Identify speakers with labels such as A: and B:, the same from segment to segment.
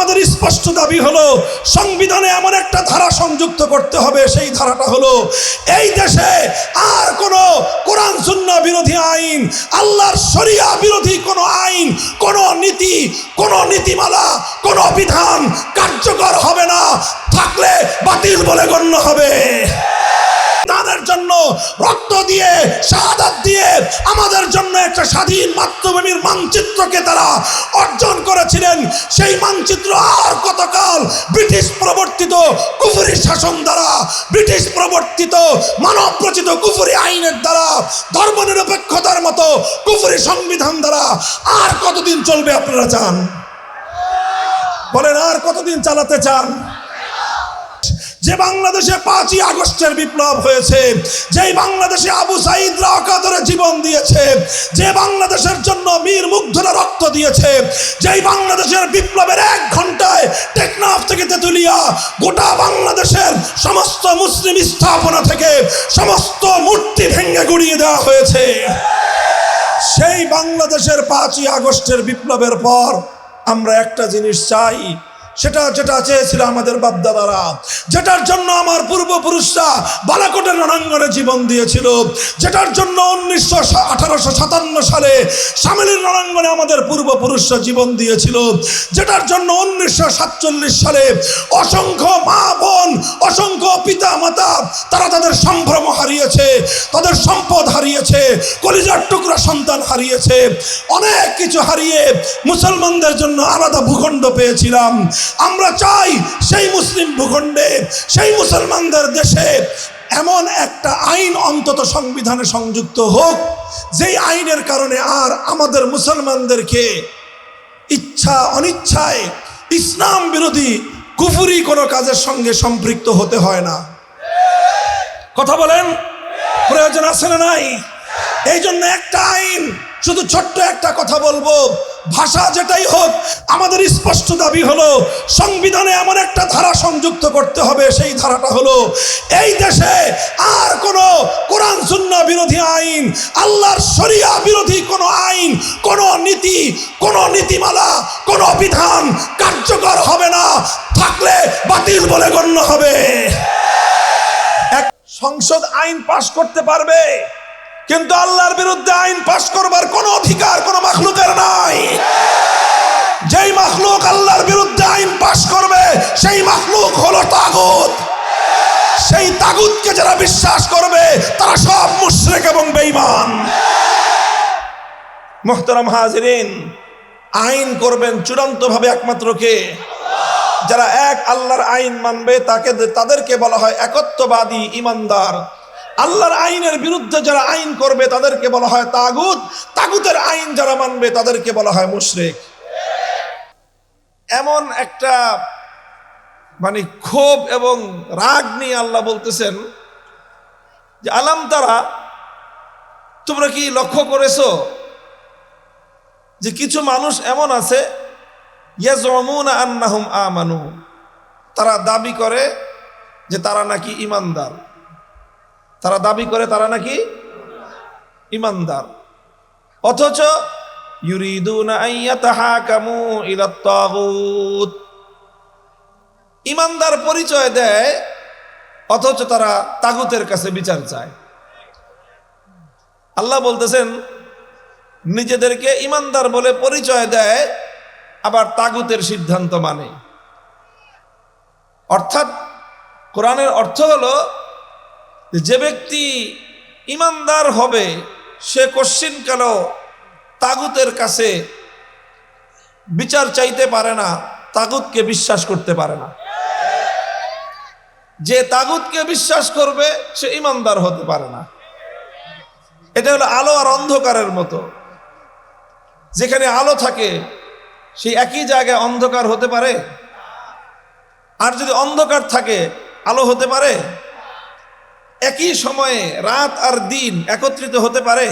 A: আমাদের স্পষ্ট দাবি হলো সংবিধানে এমন একটা ধারা সংযুক্ত করতে হবে, সেই ধারাটা হলো এই দেশে আর কোনো কোরআন সুন্নাহ বিরোধী আইন, আল্লাহর শরিয়া বিরোধী কোনো আইন, কোনো নীতি, কোনো নীতিমালা, কোনো বিধান কার্যকর হবে না, থাকলে বাতিল বলে গণ্য হবে। তাদের জন্য রক্ত দিয়ে, শাহাদাত দিয়ে আমাদের জন্য একটা স্বাধীন মাতৃভূমির মানচিত্রকে তারা অর্জন করেছিলেন। সেই মানচিত্র আর কতকাল ব্রিটিশ প্রবর্তিত কুফরি শাসন দ্বারা, ব্রিটিশ প্রবর্তিত মানব রচিত কুফরি আইনের দ্বারা, ধর্মনিরপেক্ষতার মতো কুফরি সংবিধান দ্বারা আর কতদিন চলবে আপনারা চান? বলেন, আর কতদিন চালাতে চান? যে বাংলাদেশে 5ই আগস্টের বিপ্লব হয়েছে, যেই বাংলাদেশে আবু সাঈদরা অকাতরে জীবন দিয়েছে, যে বাংলাদেশের জন্য মীর মুগ্ধরা রক্ত দিয়েছে, যেই বাংলাদেশের বিপ্লবের 1 ঘন্টায় টেকনাফ থেকে তেতুলিয়া গোটা বাংলাদেশের সমস্ত মুসলিম স্থাপনা থেকে সমস্ত মূর্তি ভেঙে গুড়িয়ে দেওয়া হয়েছে, সেই বাংলাদেশের 5ই আগস্টের বিপ্লবের পর আমরা একটা জিনিস চাই, যেটা চেয়েছিল আমাদের বাপদাদারা, যেটার জন্য আমার পূর্বপুরুষরা বালাকোটের রণাঙ্গনে জীবন দিয়েছিল, যেটার জন্য 1857 সালে শামেলির রণাঙ্গনে আমাদের পূর্বপুরুষরা জীবন দিয়েছিল, যেটার জন্য 1947 সালে অসংখ্য মা বোন, অসংখ্য পিতা মাতা তারা তাদের সম্ভ্রম হারিয়েছে, তাদের সম্পদ হারিয়েছে, কলিজার টুকরা সন্তান হারিয়েছে, অনেক কিছু হারিয়ে মুসলমানদের জন্য আলাদা ভূখণ্ড পেয়েছিলাম। আমরা চাই সেই মুসলিম ভূখণ্ডে, সেই মুসলমানদের দেশে এমন একটা আইন অন্তত সংবিধানে সংযুক্ত হোক, যেই আইনের কারণে আর আমাদের মুসলমানদেরকে ইচ্ছা অনিচ্ছায় ইসলাম বিরোধী কুফরি কোনো কাজের সঙ্গে সম্পৃক্ত হতে হয় না। কথা বলেন, প্রয়োজন আছে না নাই? এই জন্য একটা আইন, শুধু ছোট্ট একটা কথা বলবো, ভাষা যেটাই হোক, আমাদের স্পষ্ট দাবি হলো সংবিধানে এমন একটা ধারা সংযুক্ত করতে হবে, সেই ধারাটা হলো এই দেশে আর কোনো কোরআন সুন্নাহ বিরোধী আইন, আল্লাহর শরিয়া বিরোধী কোনো আইন, কোনো নীতি, কোনো নীতিমালা, কোনো বিধান কার্যকর হবে না, থাকলে বাতিল বলে গণ্য হবে। এক সংসদ আইন পাশ করতে পারবে, কিন্তু আল্লাহর বিরুদ্ধে আইন পাশ করবার কোনো অধিকার কোনো মাখলুকের নাই। যেই মাখলুক আল্লাহর বিরুদ্ধে আইন পাশ করবে সেই মাখলুক হলো তাগুত। সেই তাগুতকে যারা বিশ্বাস করবে তারা সব মুশরিক এবং বেঈমান। মুহতারাম হাজিরিন, আইন করবেন চূড়ান্তভাবে একমাত্র কে? যারা এক আল্লাহর আইন মানবে তাদেরকে বলা হয় একত্ববাদী ঈমানদার। আল্লাহর আইনের বিরুদ্ধে যারা আইন করবে তাদেরকে বলা হয় তাগুত। তাগুতের আইন যারা মানবে তাদেরকে বলা হয় মুশরিক। এমন একটা ক্ষোভ এবং রাগ নিয়ে আল্লাহ বলতেছেন যে আলাম তারা, তোমরা কি লক্ষ্য করেছো যে কিছু মানুষ এমন আছে ইয়াজুমুনা আন্নাহুম আমানু, তারা দাবি করে যে তারা নাকি ঈমানদার, তারা দাবি করে তারা নাকি ঈমানদার, অথচ ইউরিদুনা আইয়াতাহাকামু ইলাত তাগুত, ঈমানদার পরিচয় দেয় অথচ তারা তাগুতের কাছে বিচার চায়। আল্লাহ বলতেছেন নিজেদেরকে ঈমানদার বলে পরিচয় দেয়, আবার তাগুতের সিদ্ধান্ত মানে। অর্থাৎ কোরআনের অর্থ হলো যে ব্যক্তি ঈমানদার হবে সে কোশ্চিনকালেও তাগুতের কাছে বিচার চাইতে পারে না, তাগুতকে বিশ্বাস করতে পারে না। যে তাগুতকে বিশ্বাস করবে সে ঈমানদার হতে পারে না। এটা হলো আলো আর অন্ধকারের মতো। যেখানে আলো থাকে সেই একই জায়গায় অন্ধকার হতে পারে? আর যদি অন্ধকার থাকে আলো হতে পারে? একই সময়ে রাত আর দিন একত্রিত হতে পারে?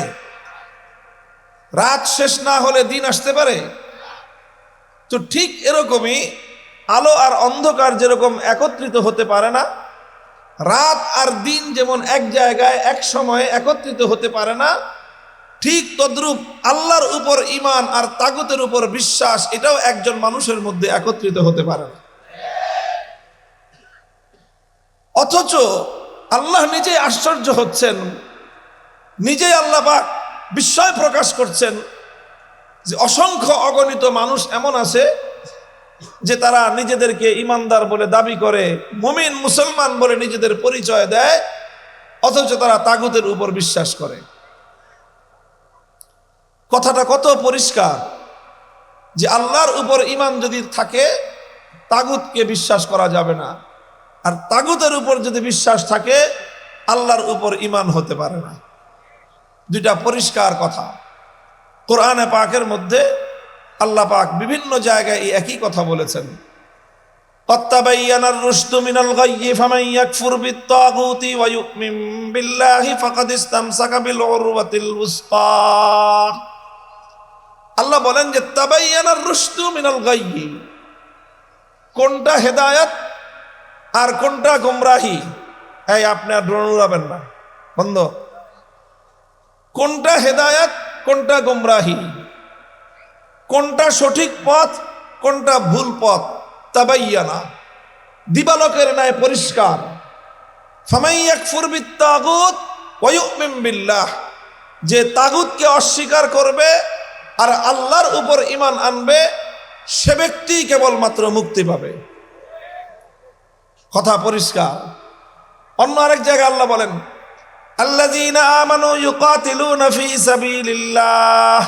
A: রাত শেষ না হলে দিন আসতে পারে? তো ঠিক এরকমই আলো আর অন্ধকার যেরকম একত্রিত হতে পারে না, রাত আর দিন যেমন এক জায়গায় এক সময়ে একত্রিত হতে পারে না, ঠিক তদ্রূপ আল্লাহর উপর ঈমান আর তাগুতের উপর বিশ্বাস এটাও একজন মানুষের মধ্যে একত্রিত হতে পারে না। অথচ আল্লাহ নিজেই আশ্চর্য হচ্ছেন, নিজেই আল্লাহ পাক বিস্ময় প্রকাশ করছেন যে অসংখ্য অগণিত মানুষ এমন আছে যে তারা নিজেদেরকে ঈমানদার বলে দাবি করে, মুমিন মুসলমান বলে নিজেদের পরিচয় দেয়, অথচ তারা তাগুতের উপর বিশ্বাস করে। কথাটা কত পরিষ্কার যে আল্লাহর উপর ঈমান যদি থাকে তাগুতকে বিশ্বাস করা যাবে না, আর তাগুতের উপর যদি বিশ্বাস থাকে আল্লাহর উপর ঈমান হতে পারে না। দুইটা পরিষ্কার কথা। কোরআনে পাকের মধ্যে আল্লাহ পাক বিভিন্ন জায়গায় এই একই কথা বলেছেন, আত্তাবায়ানার রুশদু মিনাল গায়য়ি ফামান ইয়াকফুর বিত-তাগুতি ওয়া ইউমিন বিল্লাহি ফাকাদ ইসতামসাকা বিল উরওয়াতিল উসকা। আল্লাহ বলেন যে তাবায়ানার রুশদু মিনাল গায়য়ি, কোনটা হেদায়েত আর কোনটা গোমরাহি। এই আপনি আর ড্রোন উড়াবেন না, বন্ধ। কোনটা হেদায়েত কোনটা গোমরাহি, কোনটা সঠিক পথ কোনটা ভুল পথ, তাবায়ানা, দিবালোকের ন্যায় পরিষ্কার। ফামান ইয়াকফুর বিত-তাগুত ওয়া ইউমিন বিল্লাহ, যে তাগুতকে অস্বীকার করবে আর আল্লাহর উপর ঈমান আনবে সে ব্যক্তি কেবলমাত্র মুক্তি পাবে। কথা পরিষ্কার। অন্য আরেক জায়গায় আল্লাহ বলেন, আল্লাযীনা আমানু ইউকাতিলুনা ফী সাবিলিল্লাহ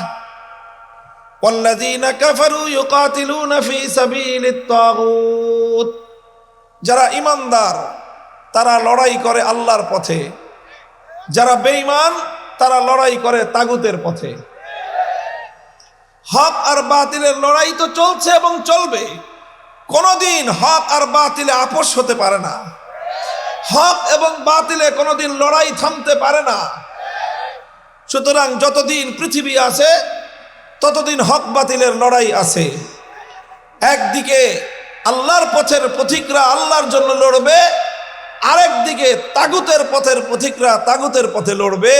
A: ওয়াল্লাযীনা কাফারু ইউকাতিলুনা ফী সাবিলিত তাগুত। যারা ঈমানদার তারা লড়াই করে আল্লাহর পথে, যারা বেঈমান তারা লড়াই করে তাগুতের পথে। হক আর বাতিলের লড়াই তো চলছে এবং চলবে, কোনোদিন হক আর বাতিলে আপোষ হতে পারে না। হক এবং বাতিলে কোনোদিন লড়াই থামতে পারে না। সুতরাং যতদিন পৃথিবী আছে ততদিন হক বাতিলের লড়াই আছে। একদিকে আল্লাহর পথের পথিকরা আল্লাহর জন্য লড়বে, আরেক দিকে তাগুতের পথের পথিকরা তাগুতের পথে লড়বে।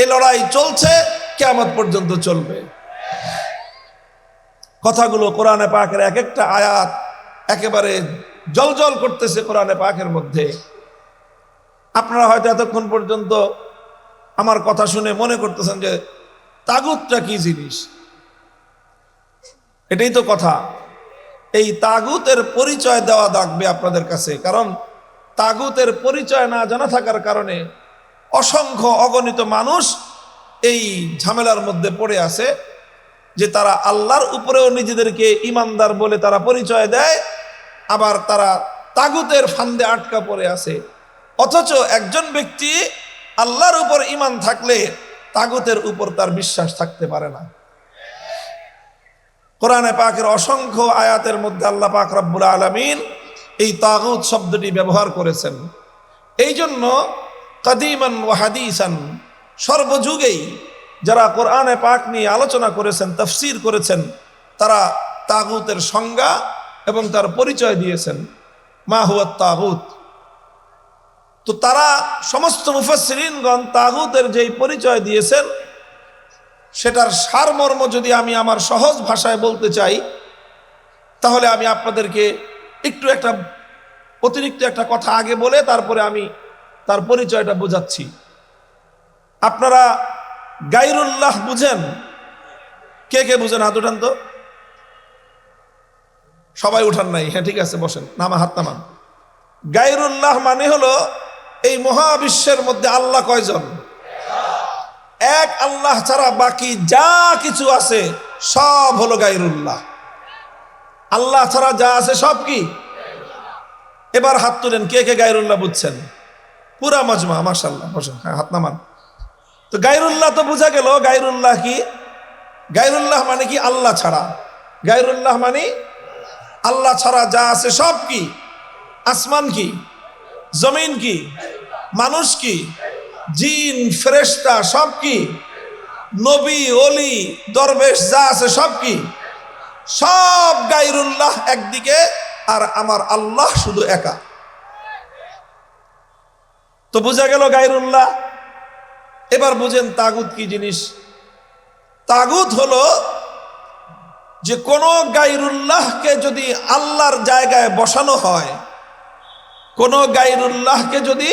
A: এই লড়াই চলছে, কিয়ামত পর্যন্ত চলবে। কথাগুলো কোরআনে পাকের এক একটা আয়াত একেবারে জলজল করতেছে কোরআনে পাকের মধ্যে। আপনারা হয়তো এতক্ষণ পর্যন্ত আমার কথা শুনে মনে করতেছেন যে তাগুতটা কি জিনিস। এটাই তো কথা। এই তাগুতের পরিচয় দেওয়া লাগবে আপনাদের কাছে, কারণ তাগুতের পরিচয় না জানা থাকার কারণে অসংখ্য অগণিত মানুষ এই ঝামেলার মধ্যে পড়ে আছে যে তারা আল্লাহর উপরেও নিজেদেরকে ঈমানদার বলে তারা পরিচয় দেয়, আবার তারা তাগুতের ফান্দে আটকা পড়ে আছে। অথচ একজন ব্যক্তি আল্লাহর উপর ঈমান থাকলে তাগুতের উপর তার বিশ্বাস থাকতে পারে না। কোরআনে পাকের অসংখ্য আয়াতের মধ্যে আল্লাহ পাক রব্বুল আলামিন এই তাগুত শব্দটি ব্যবহার করেছেন। এই জন্য কাদিমান ওয়া হাদিসান, সর্বযুগেই যারা কোরআনে পাক নিয়ে আলোচনা করেছেন, তাফসীর করেছেন, তারা তাগুতের সংজ্ঞা এবং তার পরিচয় দিয়েছেন, মা হুয়া তাগুত। তো তারা সমস্ত মুফাসসিরিনগণ তাগুতের যেই পরিচয় দিয়েছেন সেটার সারমর্ম যদি আমি আমার সহজ ভাষায় বলতে চাই, তাহলে আমি আপনাদেরকে একটু একটা অতিরিক্ত একটা কথা আগে বলে তারপরে আমি তার পরিচয়টা বোঝাচ্ছি। আপনারা গায়রুল্লাহ বুঝেন? কে কে বুঝেন হাত উঠান তো। সবাই উঠান নাই? হ্যাঁ ঠিক আছে, বসেন, নামা হাত নামান। গায়রুল্লাহ মানে হলো এই মহাবিশ্বের মধ্যে আল্লাহ কয়জন? এক আল্লাহ ছাড়া বাকি যা কিছু আছে সব হলো গায়রুল্লাহ। আল্লাহ ছাড়া যা আছে সব কি? এবার হাত তুলেন কে কে গায়রুল্লাহ বুঝছেন? পুরা মজমা, মাশাআল্লাহ, বসেন, হ্যাঁ হাত নামান। তো গায়রুল্লাহ তো বোঝা গেল। গায়রুল্লাহ কি? গায়রুল্লাহ মানে কি? আল্লাহ ছাড়া। গায়রুল্লাহ মানে আল্লাহ ছাড়া যা আছে সব কি? আসমান কি? জমিন কি? মানুষ কি? জিন ফেরেশতা সব কি? নবী ওলি দরবেশ যা আছে সব কি? সব গায়রুল্লাহ একদিকে, আর আমার আল্লাহ শুধু একা। তো বোঝা গেল গায়রুল্লাহ। এবার বুঝেন তাগুত কি জিনিস। তাগুত হলো যে কোনো গায়রুল্লাহকে যদি আল্লাহর জায়গায় বসানো হয়, কোনো গায়রুল্লাহকে যদি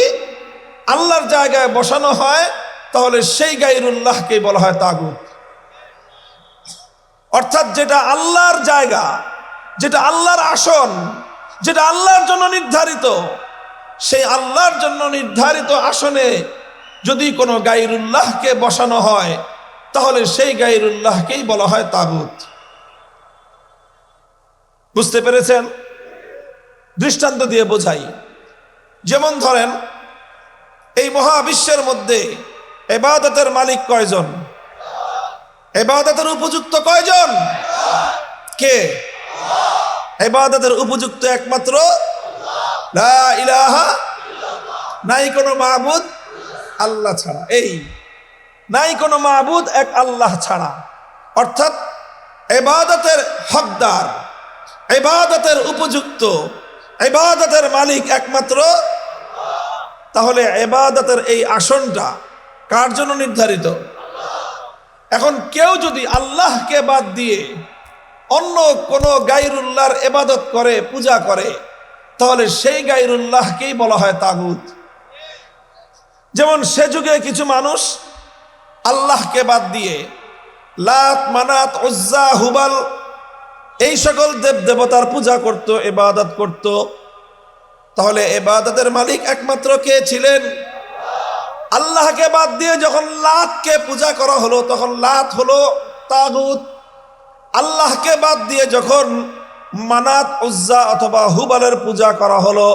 A: আল্লাহর জায়গায় বসানো হয়, তাহলে সেই গায়রুল্লাহকে বলা হয় তাগুত। অর্থাৎ যেটা আল্লাহর জায়গা, যেটা আল্লাহর আসন, যেটা আল্লাহর জন্য নির্ধারিত, সেই আল্লাহর জন্য নির্ধারিত আসনে যদি কোনো গায়রুল্লাহকে বসানো হয়, তাহলে সেই গায়রুল্লাহকেই বলা হয় তাগুত। বুঝতে পেরেছেন? দৃষ্টান্ত দিয়ে বোঝাই। যেমন ধরেন, এই মহাবিশ্বের মধ্যে ইবাদতের মালিক কয়জন? ইবাদতের উপযুক্ত কয়জন? কে? ইবাদতের উপযুক্ত একমাত্র লা ইলাহা, নাই কোনো মাবুদ আল্লাহ ছাড়া। এই নাই কোনো মাবুদ এক আল্লাহ ছাড়া। অর্থাৎ ইবাদতের হকদার, ইবাদতের উপযুক্ত, ইবাদতের মালিক একমাত্র। তাহলে ইবাদতের এই আসনটা কার জন্য নির্ধারিত? এখন কেউ যদি আল্লাহকে বাদ দিয়ে অন্য কোনো গায়রুল্লাহর ইবাদত করে, পূজা করে, তাহলে সেই গায়রুল্লাহকেই বলা হয় তাগুত। যেমন সে যুগে কিছু মানুষ আল্লাহকে বাদ দিয়ে লাত, মানাত, উজ্জা, হুবাল এই সকল দেব দেবতার পূজা করত, ইবাদত করত। তাহলে ইবাদতের মালিক একমাত্র কে ছিলেন? আল্লাহকে বাদ দিয়ে যখন লাতকে পূজা করা হলো, তখন লাত হলো তাগুত। আল্লাহকে বাদ দিয়ে যখন মানাত, উজ্জা অথবা হুবালের পূজা করা হলো,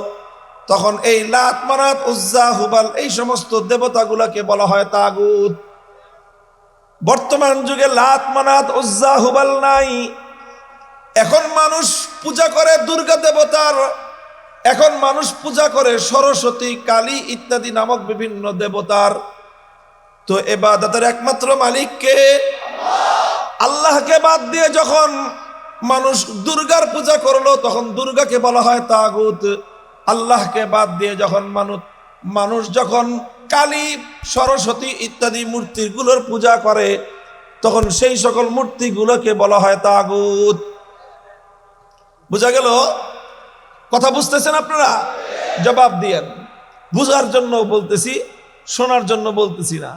A: তখন এই লাত, মানাত, উজ্জা, হুবাল এই সমস্ত দেবতাগুলোকে বলা হয় তাগুত। বর্তমান যুগে লাত, মানাত, উজ্জা, হুবাল নাই। এখন মানুষ পূজা করে দুর্গা দেবতার, এখন মানুষ পূজা করে সরস্বতী, কালী ইত্যাদি নামক বিভিন্ন দেবতার। তো ইবাদতের একমাত্র মালিক কে? আল্লাহকে বাদ দিয়ে যখন মানুষ দুর্গার পূজা করলো, তখন দুর্গাকে বলা হয় তাগুত। আল্লাহকে বাদ দিয়ে যখন মানুষ যখন কালী, সরস্বতী ইত্যাদি মূর্তিগুলোর পূজা করে, তখন সেই সকল মূর্তিগুলোকে বলা হয় তাগুত। বুঝা গেল? কথা বুঝতেছেন আপনারা? জবাব দিয়েন। বুঝার জন্য বলতেছি, শোনার জন্য বলতেছি না।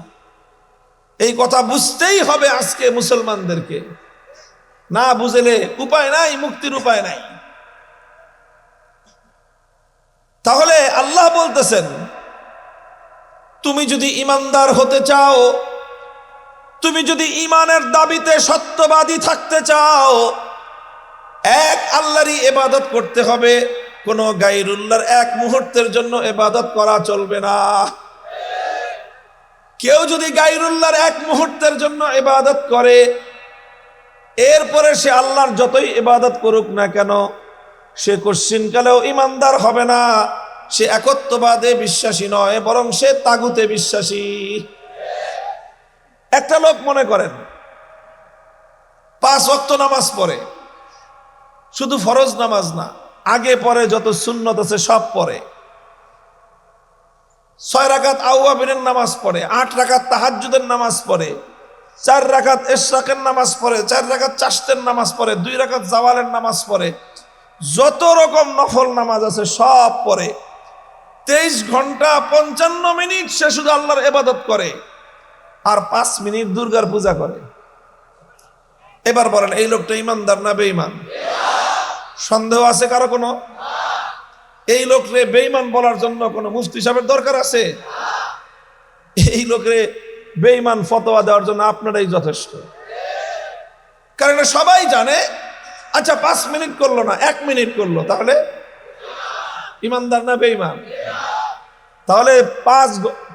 A: এই কথা বুঝতেই হবে আজকে মুসলমানদেরকে। না বুঝলে উপায় নাই, মুক্তির উপায় নাই। তাহলে আল্লাহ বলতেছেন, তুমি যদি ইমানদার হতে চাও, তুমি যদি ইমানের দাবিতে সত্যবাদী থাকতে চাও, এক আল্লাহরই ইবাদত করতে হবে। কোনো গায়রুল্লাহর এক মুহূর্তের জন্য ইবাদত করা চলবে না। কেউ যদি গায়রুল্লাহর এক মুহূর্তের জন্য ইবাদত করে, এরপরে সে আল্লাহর যতই ইবাদত করুক না কেন, সে কশ্চিনকালেও ইমানদার হবে না। সে একত্ববাদে বিশ্বাসী নয়, বরং সে তাগুতে বিশ্বাসী। একটা লোক মনে করেন 5 ওয়াক্ত নামাজ পড়ে, শুধু ফরজ নামাজ না, আগে পরে যত সুন্নত আছে সব পড়ে। 6 রাকাত আওয়াবিনের নামাজ পড়ে, 8 রাকাত তাহাজ্জুদের নামাজ পড়ে, 4 রাকাত ইশরাকের নামাজ পড়ে, 4 রাকাত চাশতের নামাজ পড়ে, 2 রাকাত জাওয়ালের নামাজ পড়ে, যত রকম নফল নামাজ আছে সব পড়ে। 23 ঘন্টা 55 মিনিট সে শুধু আল্লাহর ইবাদত করে, আর 5 মিনিট দুর্গার পূজা করে। এবার বলেন, এই লোকটা ইমানদার না বেঈমান? সন্দেহ আছে কারো কোনো? এই লোকরে বেঈমান বলার জন্য কোনো মুফতি সাহেবের দরকার আছে? এই লোকরে বেঈমান ফতোয়া দেওয়ার জন্য আপনারাই যথেষ্ট। কারণ সবাই জানে, আচ্ছা 5 মিনিট করলো না, 1 মিনিট করলো, তাহলে ইমানদার না বেঈমান? তাহলে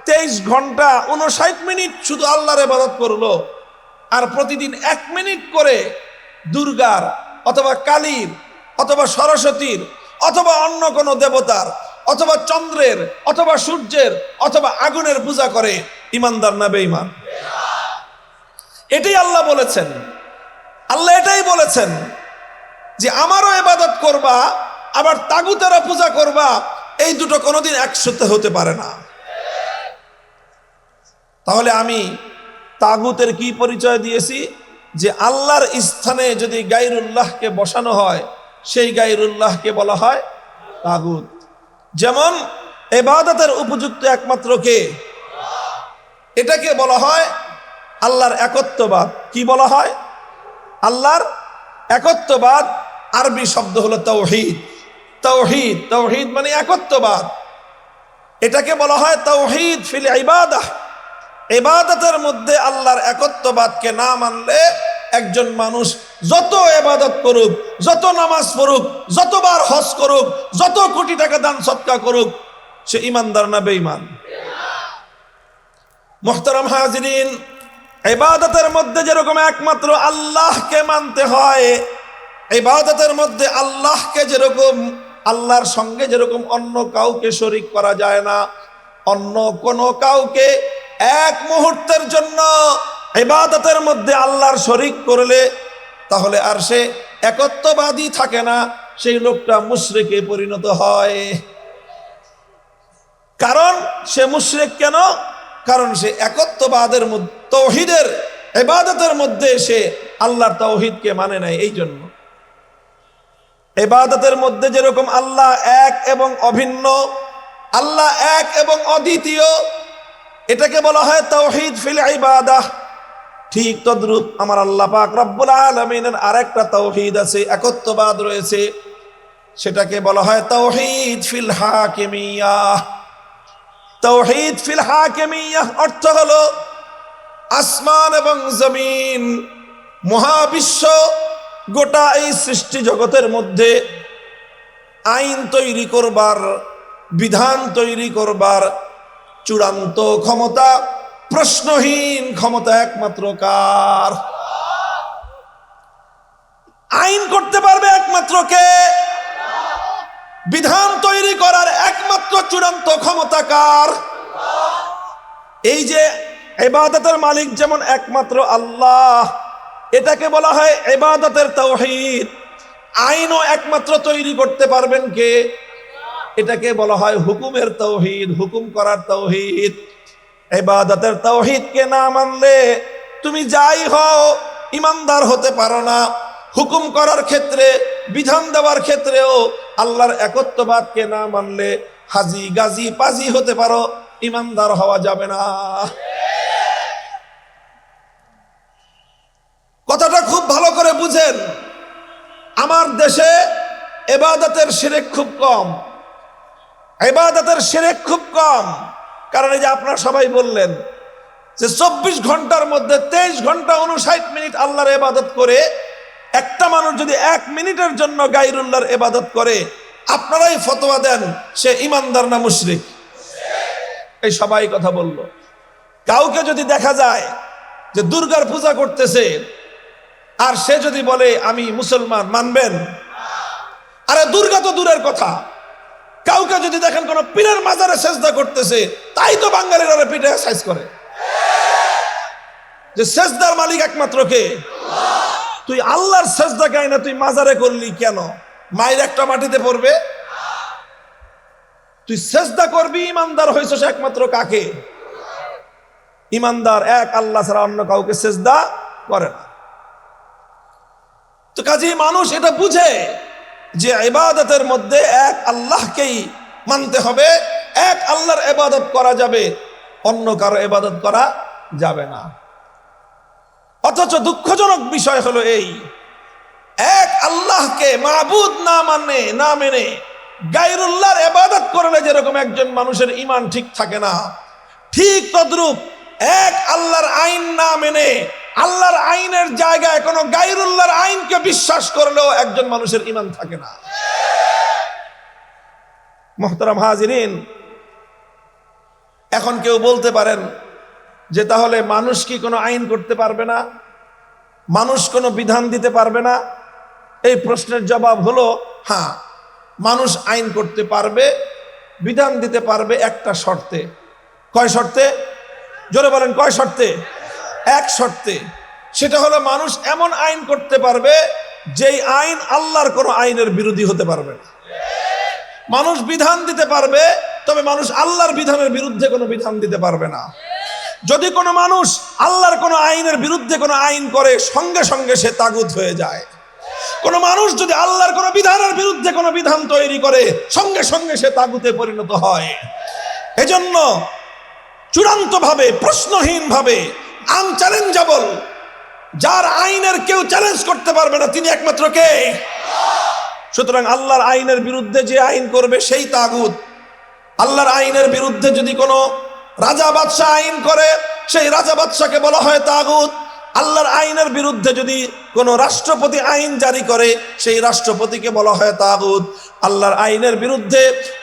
A: 23 ঘন্টা 59 মিনিট শুধু আল্লাহর ইবাদত করলো, আর প্রতিদিন 1 মিনিট করে দুর্গার অথবা কালীর অথবা সরস্বতীর অথবা অন্য কোনো দেবতার অথবা চন্দ্রের অথবা সূর্যের অথবা আগুনের পূজা করে, ইমানদার না বেঈমান? এটাই আল্লাহ বলেছেন। আল্লাহ এটাই বলেছেন যে আমারও ইবাদত করবা, আবার তাগুতেরও পূজা করবা, এই দুটো কোনোদিন একসাথে হতে পারে না। তাহলে আমি তাগুতের কি পরিচয় দিয়েছি? যে আল্লাহর স্থানে যদি গায়রুল্লাহকে বসানো হয় সেই গায়রুল্লাহকে বলা হয় তাগুত। যেমন ইবাদতের উপযুক্ত একমাত্র কে? এটাকে বলা হয় আল্লাহর একত্ববাদ। কি বলা হয়? আল্লাহর একত্ববাদ। আরবি শব্দ হলো তাওহীদ। তাওহীদ, তাওহীদ মানে একত্ববাদ। এটাকে বলা হয় তাওহীদ ফিল ইবাদাহ। ইবাদতের মধ্যে আল্লাহর একত্ববাদকে না মানলে একজন মানুষ যত ইবাদত করুক, যত নামাজ পড়ুক, যতবার হজ করুক, যত কোটি টাকা দান সদকা করুক, সে ইমানদার না বেঈমান? মুহতারাম হাজিরিন, ইবাদতের মধ্যে যেরকম একমাত্র আল্লাহকে মানতে হয়, ইবাদতের মধ্যে আল্লাহকে যেরকম, আল্লাহর সঙ্গে যেরকম অন্য কাউকে শরীক করা যায় না, অন্য কোনো কাউকে এক মুহূর্তের জন্য ইবাদতের মধ্যে আল্লাহর শরীক করলে তাহলে আর সে একত্ববাদী থাকে না, সেই লোকটা মুশরিকে পরিণত হয়। কারণ সে মুশরিক কেন? কারণ সে একত্ববাদের মধ্যে, তাওহীদের ইবাদতের মধ্যে সে আল্লাহর তাওহীদকে মানে নাই। এই জন্য ইবাদতের মধ্যে যেরকম আল্লাহ এক এবং অভিন্ন, আল্লাহ এক এবং অদ্বিতীয়, এটাকে বলা হয় তাওহীদ ফিল ইবাদাহ। ঠিক তদ্রূপ আমার আল্লাহ পাক রব্বুল আলামিনের আরেকটা তাওহীদ আছে, একত্ববাদ রয়েছে, সেটাকে বলা হয় তাওহীদ ফিল হাকিমিয়াহ। তাওহীদ ফিল হাকিমিয়াহ অর্থ হলো আসমান এবং জমিন, মহাবিশ্ব, গোটা এই সৃষ্টি জগতের মধ্যে আইন তৈরি করবার, বিধান তৈরি করবার চূড়ান্ত ক্ষমতা, প্রশ্নহীন ক্ষমতা একমাত্র কার? আইন করতে পারবে একমাত্র কে? বিধান তৈরি করার একমাত্র চূড়ান্ত ক্ষমতা কার? এই যে ইবাদতের মালিক যেমন একমাত্র আল্লাহ, এটাকে বলা হয় ইবাদতের তাওহীদ। আইনও একমাত্র তৈরি করতে পারবেন কে? এটাকে বলা হয় হুকুমের তাওহীদ, হুকুম করার তাওহীদ। ইবাদতের তাওহীদকে না মানলে তুমি যাই হও ইমানদার হতে পারো না। হুকুম করার ক্ষেত্রে, বিধান দেওয়ার ক্ষেত্রেও আল্লাহর একত্ববাদকে না মানলে হাজি গাজী পাজি হতে পারো, ইমানদার হওয়া যাবে না। কথাটা খুব ভালো করে বুঝেন। আমার দেশে ইবাদতের শিরক খুব কম, ইবাদতের শিরক খুব কম। কারণ এই যে আপনারা সবাই বললেন যে 24 ঘন্টার মধ্যে 23 ঘন্টা 59 মিনিট আল্লাহর ইবাদত করে একটা মানুষ যদি 1 মিনিটের জন্য গায়রুল্লাহর ইবাদত করে, আপনারাই ফতোয়া দেন সে ইমানদার না মুশরিক? এই সবাই কথা বলল। কাউকে যদি দেখা যায় যে দুর্গার পূজা করতেছে আর সে যদি বলে আমি মুসলমান, মানবেন? আরে দুর্গা তো দূরের কথা, কাউকে যদি দেখেন কোন পীরের মাজারে সেজদা করতেছে, তাই তো বাঙালিরা পিঠে সাইজ করে যে সেজদার মালিক একমাত্র কে? তুই আল্লাহর সেজদা গাই না, তুই মাজারে করলি কেন? মায়ের একটা মাটিতে পড়বে? তুই সেজদা করবি, ইমানদার হইছস একমাত্র কাকে? ইমানদার এক আল্লাহ ছাড়া অন্য কাউকে সেজদা করে না। তো কাজেই মানুষ এটা বুঝে যে ইবাদতের মধ্যে এক আল্লাহকেই মানতে হবে, এক আল্লাহর ইবাদত করা যাবে, অন্য কারো ইবাদত করা যাবে না। অথচ দুঃখজনক বিষয় হলো এই, এক আল্লাহকে মাবুদ না মেনে গায়রুল্লাহর ইবাদত করলে যেরকম একজন মানুষের ঈমান ঠিক থাকে না, ঠিক তদ্রূপ এক আল্লাহর আইন না মেনে আল্লাহর আইনের জায়গায় কোনো গায়রুল্লাহর আইনকে বিশ্বাস করলেও একজন মানুষের ঈমান থাকে না। মুহতারাম হাজিরিন, এখন কেউ বলতে পারেন যে তাহলে মানুষ কি কোনো আইন করতে পারবে না? মানুষ কোনো বিধান দিতে পারবে না? এই প্রশ্নের জবাব হলো হ্যাঁ, মানুষ আইন করতে পারবে, বিধান দিতে পারবে একটা শর্তে। কয় শর্তে? জোরে বলেন, কয় শর্তে? এক শর্তে। সেটা হলো মানুষ এমন আইন করতে পারবে যেই আইন আল্লাহর কোনো আইনের বিরোধী হতে পারবে না। মানুষ বিধান দিতে পারবে, তবে মানুষ আল্লাহর বিধানের বিরুদ্ধে কোনো বিধান দিতে পারবে না। যদি কোনো মানুষ আল্লাহর কোনো আইনের বিরুদ্ধে কোনো আইন করে সঙ্গে সঙ্গে সে তাগুত হয়ে যায়। কোনো মানুষ যদি আল্লাহর কোনো বিধানের বিরুদ্ধে কোনো বিধান তৈরি করে সঙ্গে সঙ্গে সে তাগুতে পরিণত হয়। এজন্য চূড়ান্তভাবে প্রশ্নহীনভাবে আনচ্যালেঞ্জেবল, যার আইনের কেউ চ্যালেঞ্জ করতে পারবে না, তিনি একমাত্র কে? সুতরাং আল্লাহর আইনের বিরুদ্ধে যে আইন করবে সেই তাগুত। আল্লাহর আইনের বিরুদ্ধে যদি কোনো রাজা বাদশাহ আইন করে সেই রাজা বাদশাকে বলা হয় তাগুত। আল্লাহর আইনের বিরুদ্ধে যদি কোনো রাষ্ট্রপতি আইন জারি করে সেই রাষ্ট্রপতিকে বলা হয় তাগুত। আল্লাহর আইনের বিরুদ্ধে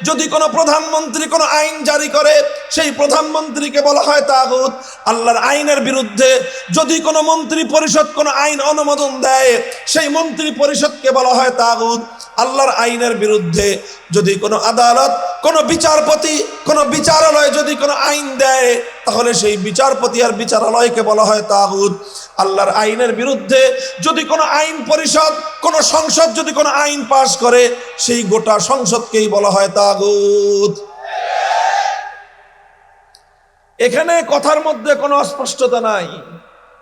A: যদি কোনো প্রধানমন্ত্রী কোনো আইন জারি করে সেই প্রধানমন্ত্রীকে বলা হয় তাগুত। আল্লাহর আইনের বিরুদ্ধে যদি কোনো মন্ত্রী পরিষদ কোনো আইন অনুমোদন দেয় সেই মন্ত্রী পরিষদকে বলা হয় তাগুত। আল্লাহর আইনের বিরুদ্ধে যদি কোনো আদালত, কোনো বিচারপতি, কোনো বিচারালয় যদি কোনো আইন দেয় তাহলে সেই বিচারপতি আর বিচারালয়কে বলা হয় তাগুত। আল্লাহর আইনের বিরুদ্ধে যদি কোনো আইন পরিষদ, কোনো সংসদ যদি কোনো আইন পাশ করে সেই গোটা সংসদকেই বলা হয় তাগুত। এখানে কথার মধ্যে কোনো অস্পষ্টতা নাই।